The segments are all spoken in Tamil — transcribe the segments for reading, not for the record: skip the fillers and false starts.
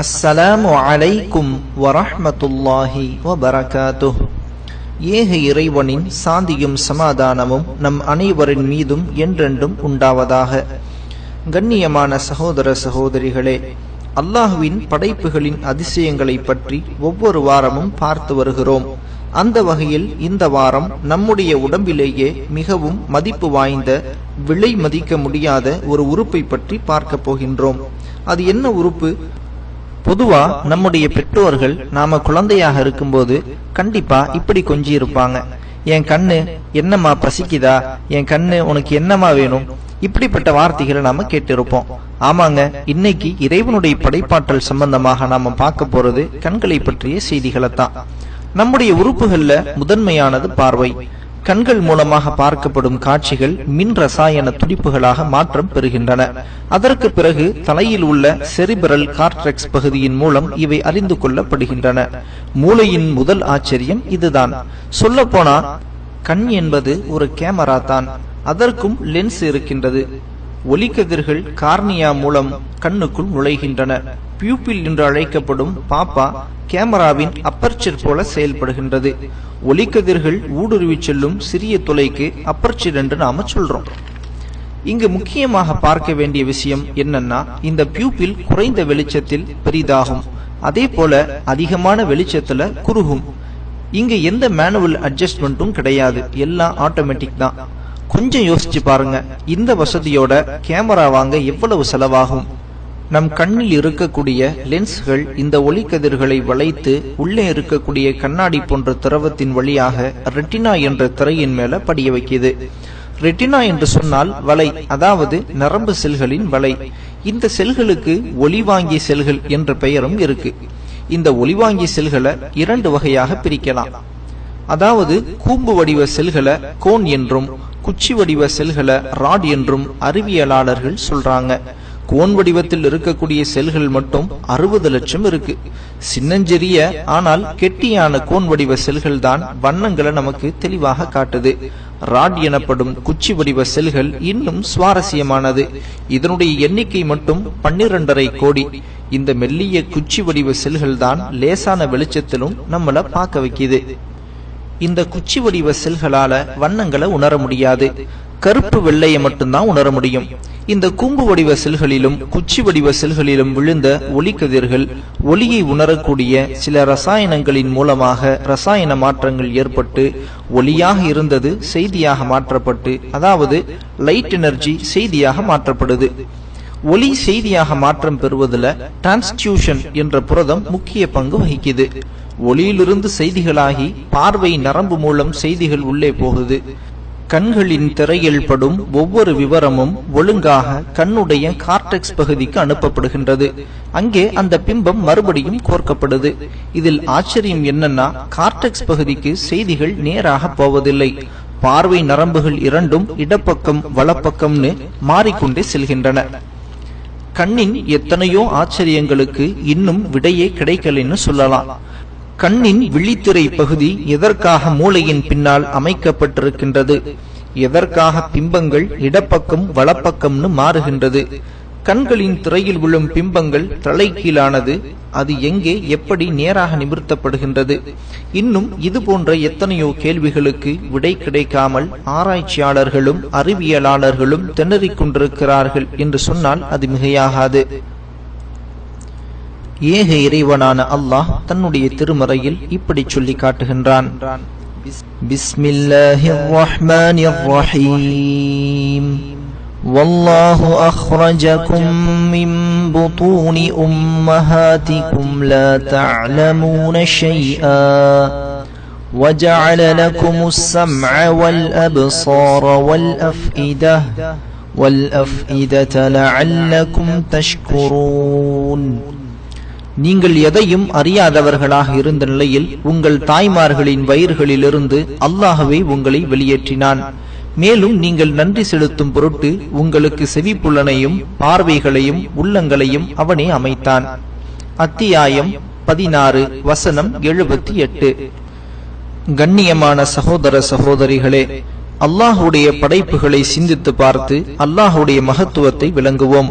அஸ்ஸலாமு அலைக்கும் வரஹ்மத்துல்லாஹி வபரகாத்துஹ். ஏக இறைவனின் சாந்தியும் சமாதானமும் நம் அனைவரின் மீதும் என்றென்றும் உண்டாவதாக. கண்ணியமான சகோதர சகோதரிகளே, அல்லாஹுவின் படைப்புகளின் அதிசயங்களை பற்றி ஒவ்வொரு வாரமும் பார்த்து வருகிறோம். அந்த வகையில் இந்த வாரம் நம்முடைய உடம்பிலேயே மிகவும் மதிப்பு வாய்ந்த, விலை மதிக்க முடியாத ஒரு உறுப்பை பற்றி பார்க்க போகின்றோம். அது என்ன உறுப்பு? பொதுவா நம்முடைய பெற்றோர்கள் நாம குழந்தையாக இருக்கும்போது கண்டிப்பா இப்படி கொஞ்சி இருப்பாங்க. என் கண்ணு என்னம்மா பசிக்குதா, என் கண்ணு உனக்கு என்னமா வேணும், இப்படிப்பட்ட வார்த்தைகளை நாம கேட்டிருப்போம். ஆமாங்க, இன்னைக்கு இறைவனுடைய படைப்பாற்றல் சம்பந்தமாக நாம பார்க்க போறது கண்களை பற்றிய செய்திகளை தான். நம்முடைய உறுப்புகள்ல முதன்மையானது பார்வை. கண்கள் மூலமாக பார்க்கப்படும் காட்சிகள் மின் ரசாயன துடிப்புகளாக மாற்றம் பெறுகின்றன. அதற்கு பிறகு தலையில் உள்ள செரிபிரல் கார்டெக்ஸ் பகுதியின் மூலம் இவை அறிந்து கொள்ளப்படுகின்றன. மூளையின் முதல் ஆச்சரியம் இதுதான். சொல்ல போனா கண் என்பது ஒரு கேமரா தான். அதற்கும் லென்ஸ் இருக்கின்றது. ஒளிக்கதிர்கள் கார்னியா மூலம் கண்ணுக்குள் நுழைகின்றன. பியூப்பில் என்று அழைக்கப்படும் பாப்பா கேமராவின் அப்பர்ச்சர் போல செயல்படுகின்றது. ஒளிக்கதிர்கள் ஊடுருவி செல்லும் சிறிய துளைக்கு அப்பர்ச்சர் என்று நாம சொல்றோம். இங்கு முக்கியமாக பார்க்க வேண்டிய விஷயம் என்னன்னா, இந்த பியூப்பில் குறைந்த வெளிச்சத்தில் பெரிதாகும், அதே போல அதிகமான வெளிச்சத்துல குறுகும். இங்க எந்த மேனுவல் அட்ஜஸ்ட்மெண்ட்டும் கிடையாது, எல்லாம் ஆட்டோமேட்டிக் தான். கொஞ்சம் யோசிச்சு பாருங்க, இந்த வசதியோட கேமரா வாங்க எவ்வளவு செலவாகும்? நம் கண்ணில் இருக்கக்கூடிய லென்ஸ்கள் இந்த ஒளிக்கதிர்களை வளைத்து உள்ளே இருக்கக்கூடிய கண்ணாடி போன்ற திரவத்தின் வழியாக ரெட்டினா என்ற திரையின் மேல படிய வைக்குது. ரெட்டினா என்று சொன்னால் வலை, அதாவது நரம்பு செல்களின் வலை. இந்த செல்களுக்கு ஒளிவாங்கி செல்கள் என்ற பெயரும் இருக்கு. இந்த ஒளிவாங்கி செல்களை இரண்டு வகையாக பிரிக்கலாம். அதாவது கூம்பு வடிவ செல்களை கோன் என்றும், குச்சி வடிவ செல்களை ராட் என்றும் அறிவியலாளர்கள் சொல்றாங்க. கோன் வடிவத்தில் இருக்கக்கூடிய செல்கள் மட்டும் 60 லட்சம் இருக்கு. சின்னஞ்சிறிய ஆனால் கெட்டியான கோன் வடிவ செல்கள் தான் வண்ணங்களை நமக்கு தெளிவாக காட்டுது. ராட் எனப்படும் குச்சி வடிவ செல்கள் இன்னும் சுவாரஸ்யமானது. இதனுடைய எண்ணிக்கை மட்டும் 12.5 கோடி. இந்த மெல்லிய குச்சி வடிவ செல்கள் தான் லேசான வெளிச்சத்திலும் நம்மள பார்க்க வைக்குது. இந்த குச்சி வடிவ செல்களால வண்ணங்களை உணர முடியாது, கருப்பு வெள்ளையை மட்டும்தான் உணர முடியும். இந்த கூம்பு வடிவ செல்களிலும் குச்சி வடிவ செல்களிலும் விழுந்த ஒளிக்கதிர்கள் ஒளியை உணரக்கூடிய சில ரசாயனங்களின் மூலமாக ரசாயன மாற்றங்கள் ஏற்பட்டு ஒளியாக இருந்தது செய்தியாக மாற்றப்பட்டு, அதாவது லைட் எனர்ஜி செய்தியாக மாற்றப்படுது. ஒளி செய்தியாக மாற்றம் பெறுவதில் டிரான்ஸ்டியூஷன் என்ற புரதம் முக்கிய பங்கு வகிக்குது. ஒளியிலிருந்து செய்திகளாகி பார்வை நரம்பு மூலம் செய்திகள் உள்ளே போகுது. கண்களின் திரையில் படும் ஒவ்வொரு விவரமும் ஒழுங்காக கண்ணுடைய கார்டெக்ஸ் பகுதிக்கு அனுப்பப்படுகின்றது. அங்கே அந்த பிம்பம் மறுபடியும் கோர்க்கப்படுது. இதில் ஆச்சரியம் என்னன்னா, கார்டெக்ஸ் பகுதிக்கு செய்திகள் நேராக போவதில்லை. பார்வை நரம்புகள் இரண்டும் இடப்பக்கம் வலப்பக்கம்னு மாறிக்கொண்டே செல்கின்றன. கண்ணின் எத்தனையோ ஆச்சரியங்களுக்கு இன்னும் விடையே கிடைக்கலன்னு சொல்லலாம். கண்ணின் விழித்திரை பகுதி எதற்காக மூளையின் பின்னால் அமைக்கப்பட்டிருக்கின்றது? எதற்காக பிம்பங்கள் இடப்பக்கம் வலப்பக்கம்னு மாறுகின்றது? கண்களின் திரையில் விழும் பிம்பங்கள் தலைகீழானது. அது எங்கே எப்படி நேராக நிமிர்த்தப்படுகின்றது? இன்னும் இது போன்ற எத்தனையோ கேள்விகளுக்கு விடை கிடைக்காமல் ஆராய்ச்சியாளர்களும் அறிவியலாளர்களும் திணறிக் கொண்டிருக்கிறார்கள் என்று சொன்னால் அது மிகையாகாது. ஏக இறைவனான அல்லாஹ் தன்னுடைய திருமறையில் இப்படி சொல்லி காட்டுகின்றான். பிஸ்மில்லாஹிர் ரஹ்மானிர் ரஹீம். வல்லாஹு அக்ரஜகும் மின் புதூனி உம்மஹாதிகும் லா தஅலமூன ஷைஆ وجعل لكم السمع والأبصار والأفئدة لعلكم تشكرون. நீங்கள் எதையும் அறியாதவர்களாக இருந்த நிலையில் உங்கள் தாய்மார்களின் வயிறுகளிலிருந்து அல்லாஹ்வே உங்களை வெளியேற்றினான். மேலும் நீங்கள் நன்றி செலுத்தும் பொருட்டு உங்களுக்கு செவிப்புலனையும் பார்வைகளையும் உள்ளங்களையும் அவனே அமைத்தான். அத்தியாயம் 16 வசனம் 78. கண்ணியமான சகோதர சகோதரிகளே, அல்லாஹுடைய படைப்புகளை சிந்தித்து பார்த்து அல்லாஹுடைய மகத்துவத்தை விளங்குவோம்.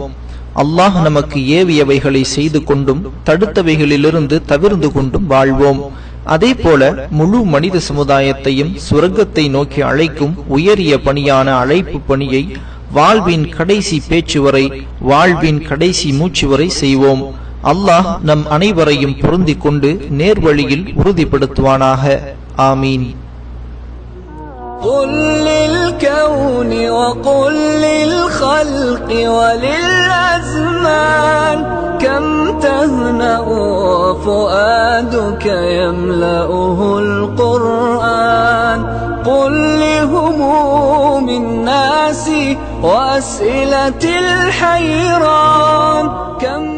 அல்லாஹ் நமக்கு ஏவியவைகளை செய்து கொண்டும் தடுத்தவைகளிலிருந்து தவிர்ந்து கொண்டும் வாழ்வோம். அதே போல முழு மனித சமுதாயத்தையும் சுவர்க்கத்தை நோக்கி அழைக்கும் உயரிய பணியான அழைப்பு பணியை வாழ்வின் கடைசி பேச்சு வரை, வாழ்வின் கடைசி மூச்சு வரை செய்வோம். அல்லாஹ் நம் அனைவரையும் பொருந்திக் கொண்டு நேர்வழியில் உறுதிப்படுத்துவானாக. ஆமீன். قل للكون وقل للخلق وللأزمان كم تهنأ وفؤادك يملأه القرآن. قل لهموم الناس وأسئلة الحيران كم